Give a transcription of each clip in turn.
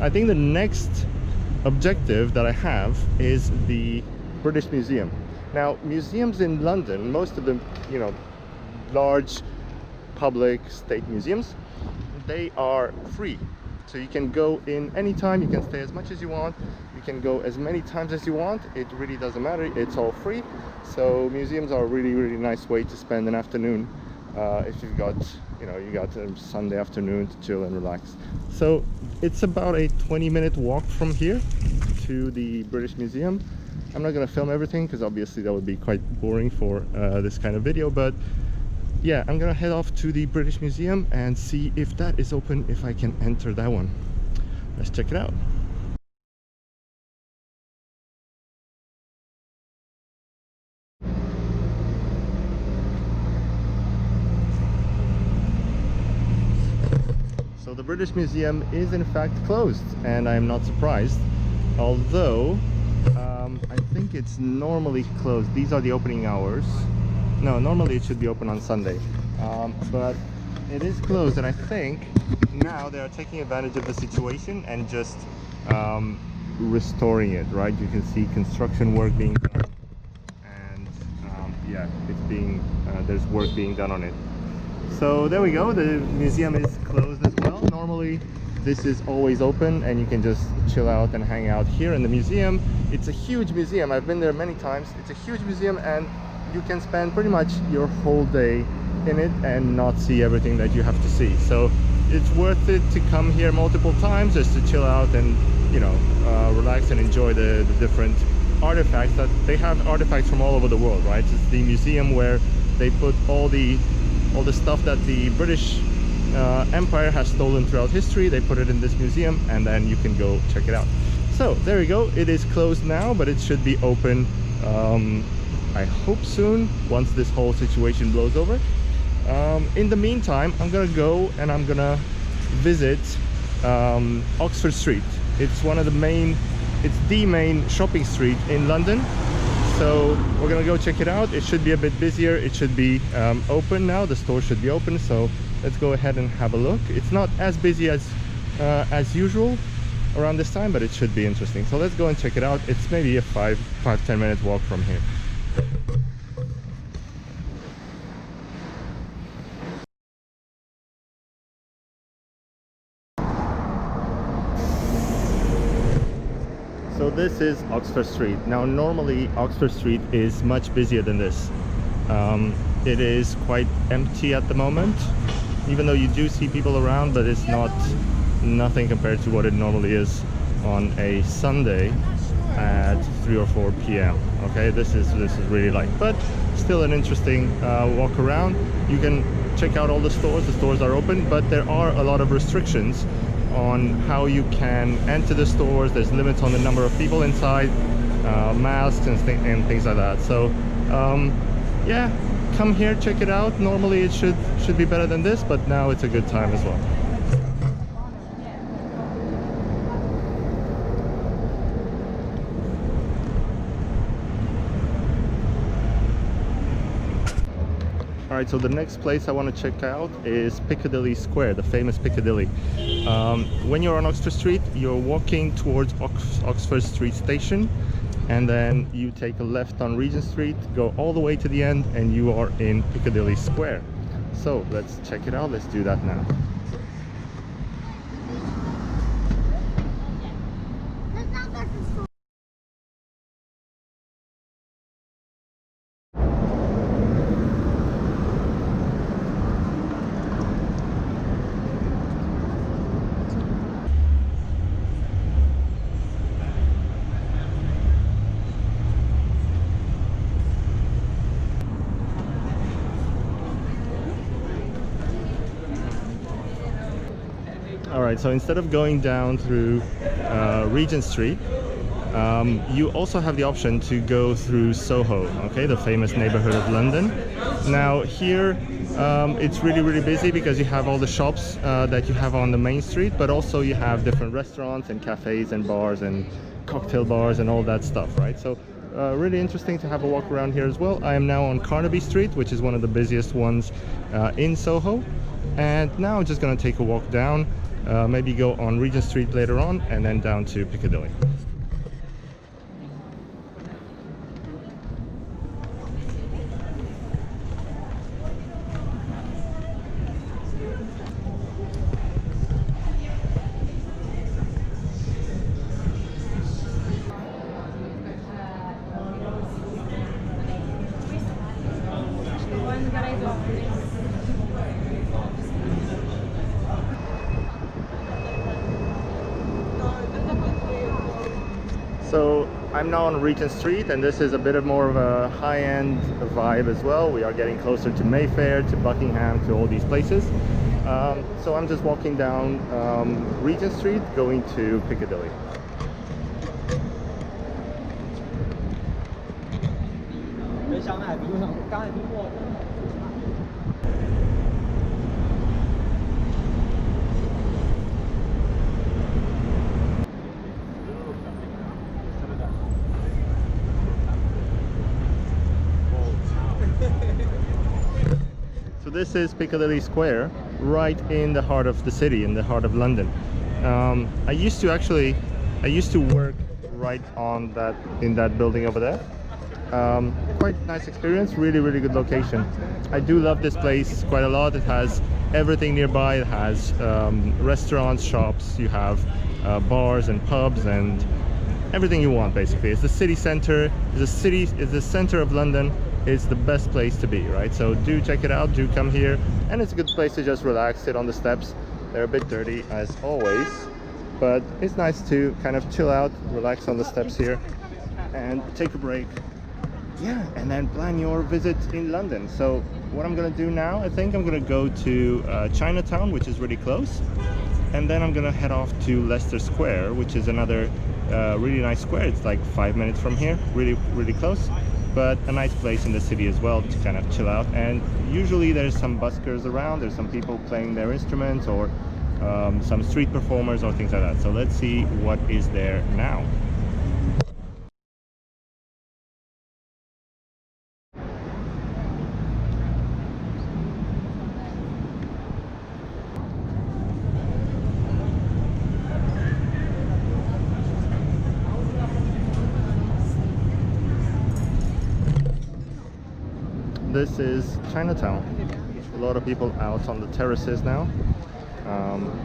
I think the next objective that I have is the British Museum. Now, museums in London, most of them, you know, large public state museums, they are free. So you can go in anytime, you can stay as much as you want, you can go as many times as you want. It really doesn't matter, it's all free. So museums are a really, really nice way to spend an afternoon if you've got, you know, you got a Sunday afternoon to chill and relax. So it's about a 20-minute walk from here to the British Museum. I'm not going to film everything because obviously that would be quite boring for this kind of video, but yeah, I'm gonna head off to the British Museum and see if that is open, if I can enter that one. Let's check it out. So the British Museum is in fact closed, and I'm not surprised, although I think it's normally closed. These are the opening hours. No, normally it should be open on Sunday, but it is closed, and I think now they are taking advantage of the situation and just restoring it, right? You can see construction work being done, and yeah, it's being there's work being done on it. So there we go, the museum is closed as well. Normally this is always open and you can just chill out and hang out here in the museum. It's a huge museum, I've been there many times. It's a huge museum, and you can spend pretty much your whole day in it and not see everything that you have to see. So it's worth it to come here multiple times just to chill out and, you know, relax and enjoy the different artifacts. That they have artifacts from all over the world, right? It's the museum where they put all the stuff that the British Empire has stolen throughout history. They put it in this museum, and then you can go check it out. So there we go, it is closed now, but it should be open I hope soon, once this whole situation blows over. In the meantime, I'm gonna go and I'm gonna visit Oxford Street. It's one of the main, it's the main shopping street in London. So we're gonna go check it out. It should be a bit busier. It should be open now. The store should be open. So let's go ahead and have a look. It's not as busy as usual around this time, but it should be interesting. So let's go and check it out. It's maybe a 5-10 minute walk from here. So this is Oxford Street. Now normally Oxford Street is much busier than this. It is quite empty at the moment, even though you do see people around, but it's nothing compared to what it normally is on a Sunday at 3 or 4 p.m. Okay, this is really light, but still an interesting walk around. You can check out all the stores. The stores are open, but there are a lot of restrictions on how you can enter the stores. There's limits on the number of people inside, masks and things like that. So yeah, come here, check it out. Normally it should be better than this, but now it's a good time as well. Alright, so the next place I want to check out is Piccadilly Square, the famous Piccadilly. When you're on Oxford Street, you're walking towards Oxford Street Station, and then you take a left on Regent Street, go all the way to the end, and you are in Piccadilly Square. So let's check it out. Let's do that now. Alright, so instead of going down through Regent Street, you also have the option to go through Soho, okay, the famous neighborhood of London. Now here it's really busy because you have all the shops that you have on the main street, but also you have different restaurants and cafes and bars and cocktail bars and all that stuff, right? So really interesting to have a walk around here as well. I am now on Carnaby Street, which is one of the busiest ones in Soho, and now I'm just going to take a walk down. maybe go on Regent Street later on and then down to Piccadilly. So I'm now on Regent Street, and this is a bit of more of a high-end vibe as well. We are getting closer to Mayfair, to Buckingham, to all these places. So I'm just walking down Regent Street, going to Piccadilly. So this is Piccadilly Square, right in the heart of the city, in the heart of London. I used to work right on that, in that building over there. Quite nice experience, really good location. I do love this place quite a lot. It has everything nearby. It has restaurants, shops, you have bars and pubs and everything you want basically. It's the city center, it's the center of London. It's the best place to be, right? So do check it out, do come here, and it's a good place to just relax, sit on the steps. They're a bit dirty as always, but it's nice to kind of chill out, relax on the steps here and take a break. Yeah, and then plan your visit in London. So what I'm gonna do now, I think I'm gonna go to Chinatown, which is really close, and then I'm gonna head off to Leicester Square, which is another really nice square. It's like 5 minutes from here, really close, but a nice place in the city as well to kind of chill out. And usually there's some buskers around, there's some people playing their instruments, or some street performers or things like that. So let's see what is there now. This is Chinatown. A lot of people out on the terraces now,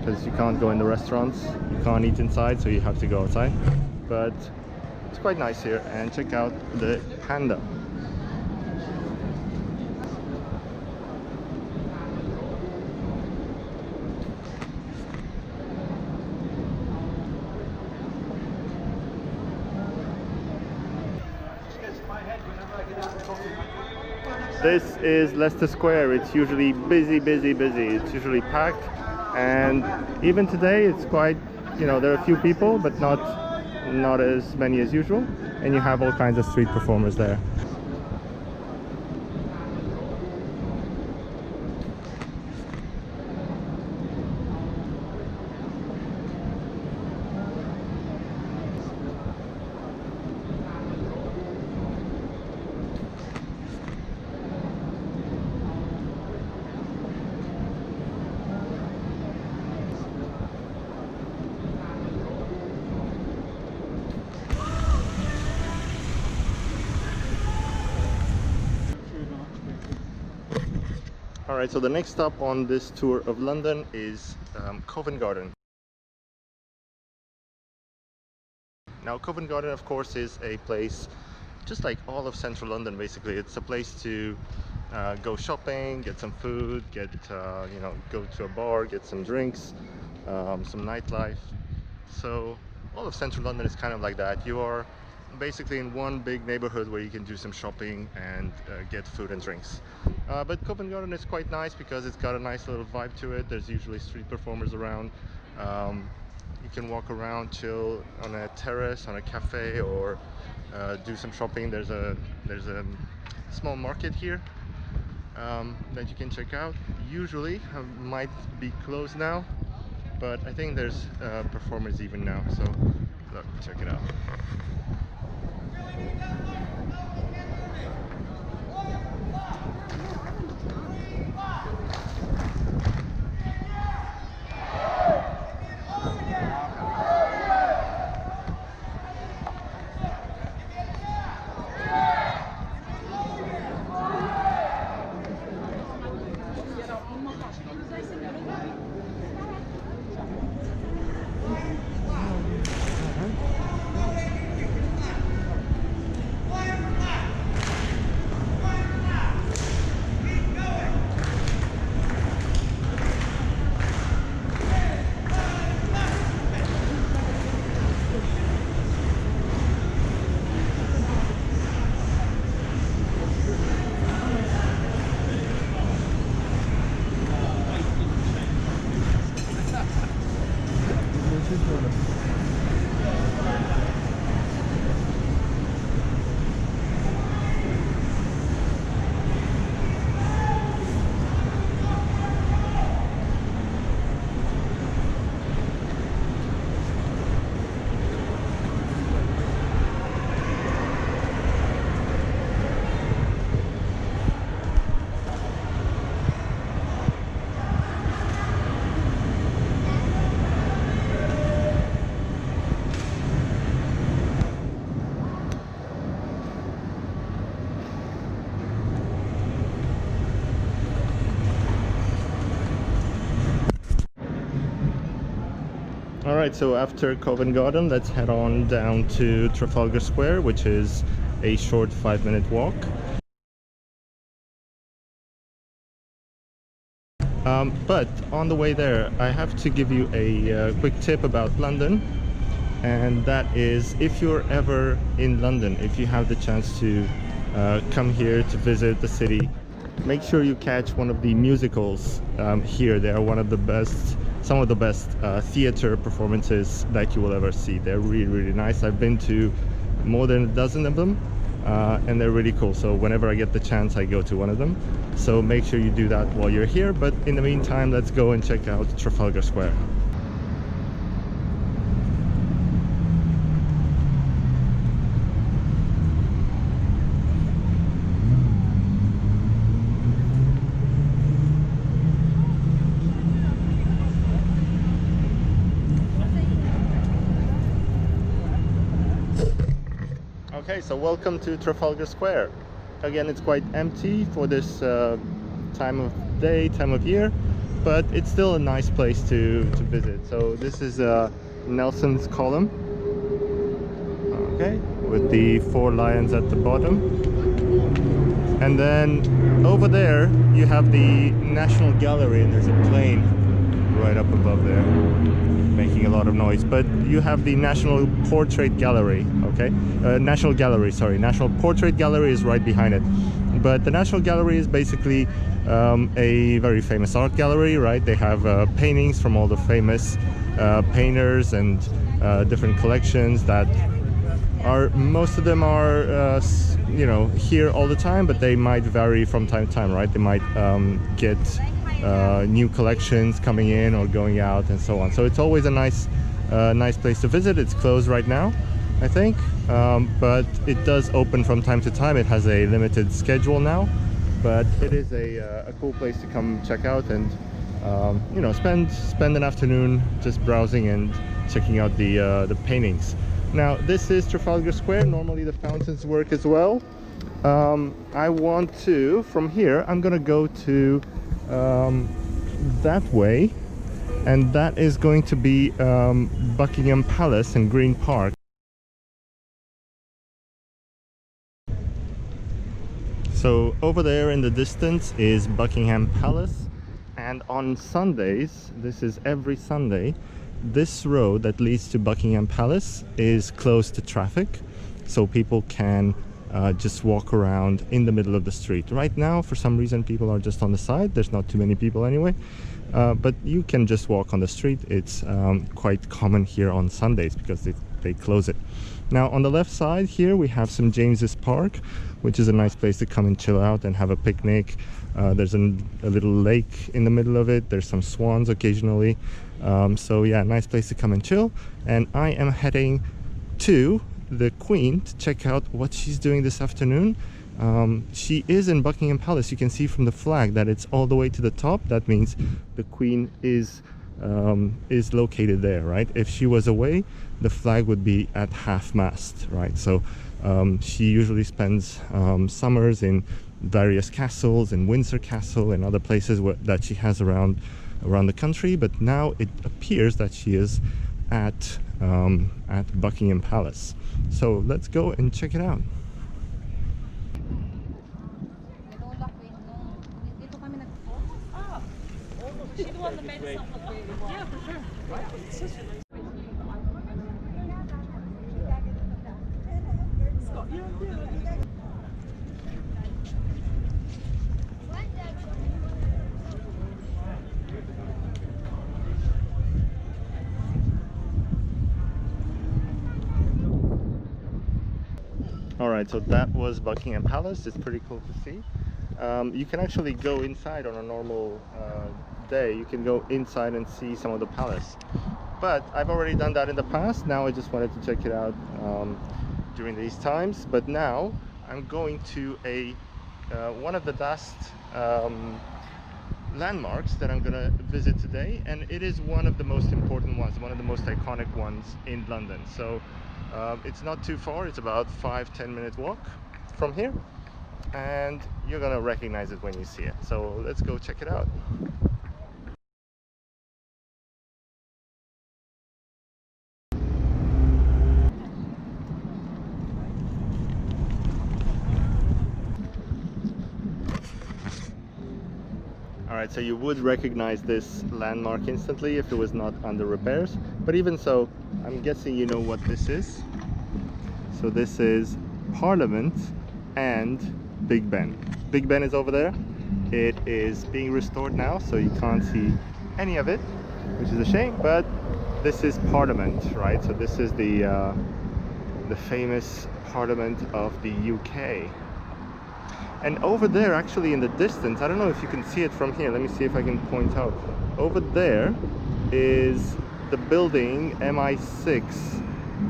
because you can't go in the restaurants, you can't eat inside, so you have to go outside. But it's quite nice here, and check out the panda. This is Leicester Square. It's usually busy. It's usually packed, and even today it's quite, you know, there are a few people, but not as many as usual, and you have all kinds of street performers there. Alright, so the next stop on this tour of London is Covent Garden. Now Covent Garden, of course, is a place just like all of central London basically. It's a place to go shopping, get some food, get you know, go to a bar, get some drinks, some nightlife. So all of central London is kind of like that. You are basically in one big neighborhood where you can do some shopping and get food and drinks. But Covent Garden is quite nice because it's got a nice little vibe to it. There's usually street performers around. You can walk around, chill on a terrace, on a cafe, or do some shopping. There's a small market here that you can check out. Usually might be closed now, but I think there's performers even now, so look, check it out. All right, so after Covent Garden, let's head on down to Trafalgar Square, which is a short 5-minute walk. But on the way there, I have to give you a quick tip about London, and that is if you're ever in London, if you have the chance to come here to visit the city, make sure you catch one of the musicals here. They are one of the best, some of the best theater performances that you will ever see. They're really, really nice. I've been to more than a dozen of them. And they're really cool, so whenever I get the chance I go to one of them, so make sure you do that while you're here. But in the meantime, let's go and check out Trafalgar Square. Okay, so welcome to Trafalgar Square. Again, it's quite empty for this time of day, time of year, but it's still a nice place to visit. So this is Nelson's Column, okay, with the 4 lions at the bottom. And then over there you have the National Gallery, and there's a plane right up above there making a lot of noise. But you have the National Portrait Gallery, okay? National Gallery, sorry. National Portrait Gallery is right behind it. But the National Gallery is basically a very famous art gallery, right? They have paintings from all the famous painters and different collections that are, most of them are, you know, here all the time, but they might vary from time to time, right? They might get new collections coming in or going out and so on. So it's always a nice place to visit. It's closed right now, I think, but it does open from time to time. It has a limited schedule now, but it is a cool place to come check out and you know, spend an afternoon just browsing and checking out the paintings. Now this is Trafalgar Square. Normally the fountains work as well. I want to, from here, I'm gonna go to that way, and that is going to be Buckingham Palace and Green Park. So over there in the distance is Buckingham Palace, and on Sundays, this is every Sunday, this road that leads to Buckingham Palace is closed to traffic, so people can just walk around in the middle of the street. Right now, for some reason, people are just on the side. There's not too many people anyway, but you can just walk on the street. It's quite common here on Sundays because they close it. Now on the left side here we have St. James's Park, which is a nice place to come and chill out and have a picnic. There's a little lake in the middle of it. There's some swans occasionally, so yeah, nice place to come and chill. And I am heading to the Queen to check out what she's doing this afternoon. She is in Buckingham Palace. You can see from the flag that it's all the way to the top. That means the Queen is located there, right? If she was away, the flag would be at half-mast, right? So she usually spends summers in various castles, in Windsor Castle and other places that she has around the country, but now it appears that she is at Buckingham Palace. So let's go and check it out. She's the one that made us look really well. Yeah, for sure. Alright, so that was Buckingham Palace. It's pretty cool to see. You can actually go inside on a normal day. You can go inside and see some of the palace. But I've already done that in the past. Now I just wanted to check it out during these times. But now I'm going to one of the last landmarks that I'm gonna visit today, and it is one of the most important ones, one of the most iconic ones in London. So it's not too far. It's about 5-10 minute walk from here, and you're gonna recognize it when you see it. So let's go check it out. right? So you would recognize this landmark instantly if it was not under repairs. But even so, I'm guessing you know what this is. So this is Parliament and Big Ben. Big Ben is over there. It is being restored now, so you can't see any of it, which is a shame. But this is Parliament, right? So this is the famous Parliament of the UK. And over there, actually in the distance, I don't know if you can see it from here. Let me see if I can point out. Over there is the building MI6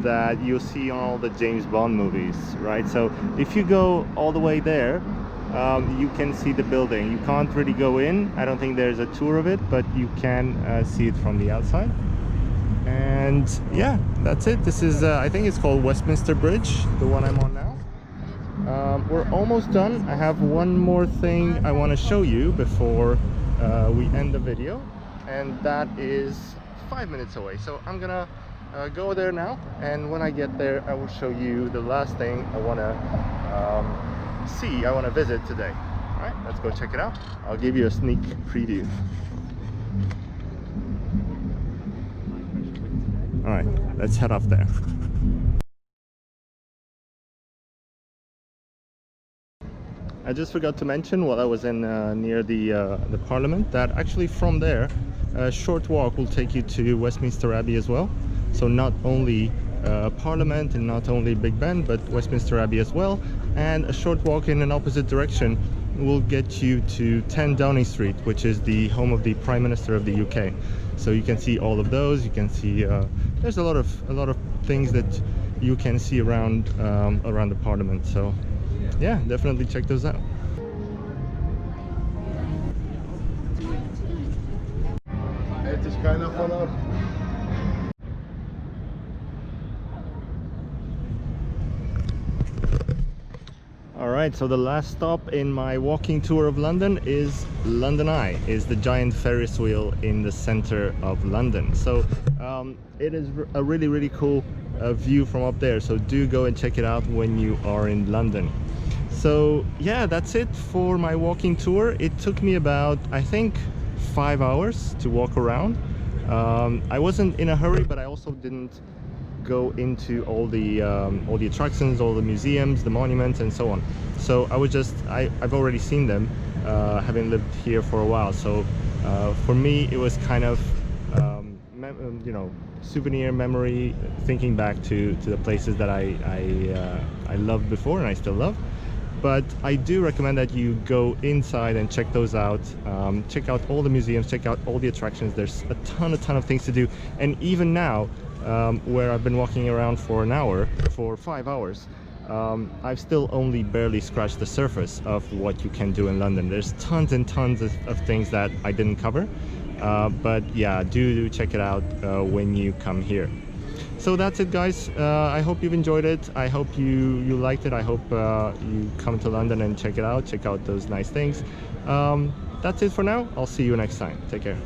that you'll see on all the James Bond movies, right? So if you go all the way there, you can see the building. You can't really go in. I don't think there's a tour of it, but you can see it from the outside. And yeah, that's it. This is, I think it's called Westminster Bridge, the one I'm on now. We're almost done. I have one more thing I want to show you before we end the video, and that is 5 minutes away. So I'm gonna go there now, and when I get there I will show you the last thing I want to I want to visit today. All right, let's go check it out. I'll give you a sneak preview. All right, let's head off there. I just forgot to mention while I was in near the Parliament that actually from there a short walk will take you to Westminster Abbey as well. So not only Parliament and not only Big Ben, but Westminster Abbey as well. And a short walk in an opposite direction will get you to 10 Downing Street, which is the home of the Prime Minister of the UK. So you can see all of those. You can see there's a lot of things that you can see around around the Parliament. So yeah, definitely check those out. Het is kind of vanaf. Alright, so the last stop in my walking tour of London is London Eye, is the giant Ferris wheel in the center of London. So it is a really cool view from up there, so do go and check it out when you are in London. So yeah, that's it for my walking tour. It took me about, I think, 5 hours to walk around. I wasn't in a hurry, but I also didn't go into all the attractions, all the museums, the monuments, and so on. So I was just, I've already seen them, having lived here for a while. So for me, it was kind of, you know, souvenir memory, thinking back to the places that I loved before and I still love. But I do recommend that you go inside and check those out. Check out all the museums, check out all the attractions. There's a ton of things to do. And even now, where I've been walking around for an hour, for 5 hours, I've still only barely scratched the surface of what you can do in London. There's tons and tons of things that I didn't cover. But yeah, do check it out when you come here. So that's it, guys. I hope you've enjoyed it. I hope you liked it. I hope you come to London and check it out. Check out those nice things. That's it for now. I'll see you next time. Take care.